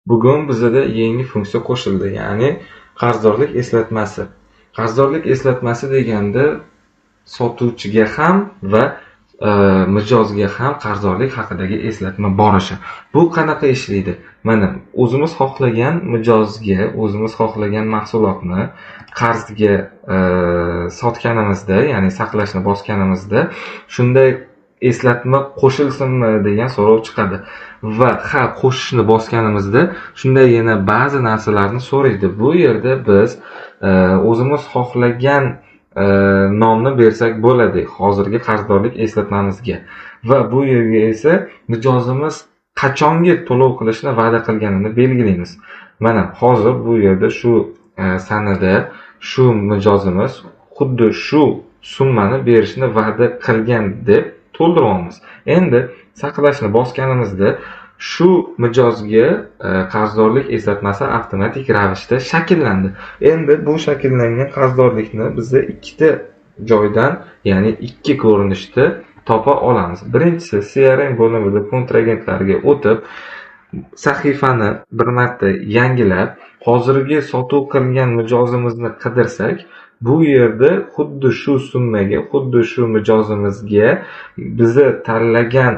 Bugun bizada yangi funksiya qo'shildi, ya'ni qarzdorlik eslatmasi. Qarzdorlik eslatmasi deganda sotuvchiga ham va mijozga ham qarzdorlik haqidagi eslatma borishi. Bu qanaqa ishlaydi? Mana o'zimiz xohlagan mijozga, o'zimiz xohlagan mahsulotni qarzga sotganimizda, ya'ni saqlashni bosganimizda shunday eslatma qo'shilsinmi degan so'rov chiqadi va qo'shishni bosganimizda shunda yana ba'zi narsalarni so'raydi. Bu yerda biz o'zimiz xohlagan nomni bersak bo'ladi hozirgi qarzdorlik eslatmamizga va bu yerga esa mijozimiz qachongi to'lov qilishni va'da qilganini belgilaymiz. Mana hozir bu yerda shu sanada shu mijozimiz xuddi shu summani berishni va'da qilgan deb to'ldiramiz. Endi saqlashni bosganimizda shu mijozga qarzdorlik eslatmasi avtomatik ravishda shakllandi. Endi bu shakllangan qarzdorlikni biz ikkita joydan, ya'ni ikki ko'rinishda topa olamiz. Birinchisi CRM bo'limida kontragentlarga o'tib, sahifani bir marta yangilab, hozirgi sotuv qilgan mijozimizni qidirsak, bu yerda xuddi shu summaga, xuddi shu mijozimizga bizni tanlagan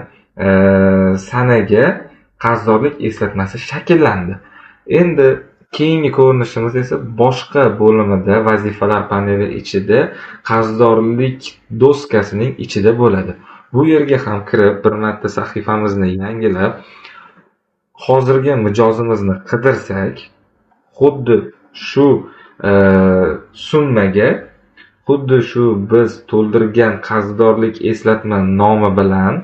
sanaga qarzdorlik eslatmasi shakllandi. Endi keyingi ko'rinishimiz esa boshqa bo'limida, vazifalar paneli ichida, qarzdorlik doskasining ichida bo'ladi. Bu yerga ham kirib, bir marta sahifamizni yangilab, hozirgi mijozimizni qidirsak, xuddi shu summaga, xuddi shu biz to'ldirgan qarzdorlik eslatma nomi bilan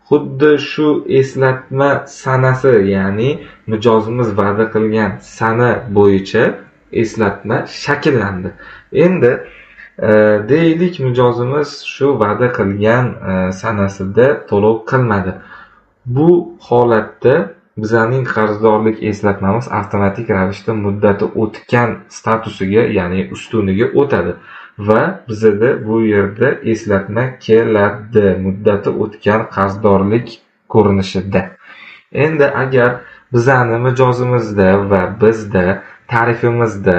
xuddi shu eslatma sanasi, ya'ni mijozimiz va'da qilgan sana bo'yicha eslatma shakllandi. Endi deylik mijozimiz shu va'da qilgan sanasida to'lov qilmadi. Bu holatda bizning qarzdorlik eslatmamiz avtomatik ravishda muddati o'tgan statusiga, ya'ni ustuniga o'tadi va bizda bu yerda eslatma keladi muddati o'tgan qarzdorlik ko'rinishida. Endi agar bizning mijozimizda va bizda tarifimizda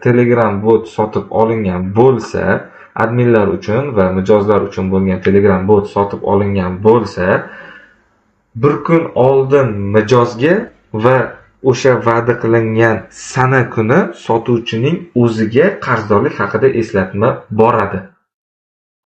Telegram bot sotib olingan bo'lsa, adminlar uchun va mijozlar uchun bo'lgan Telegram bot sotib olingan bo'lsa, bir kun oldin mijozga va o'sha va'da qilingan sana kuni sotuvchining o'ziga qarzdorlik haqida eslatma boradi.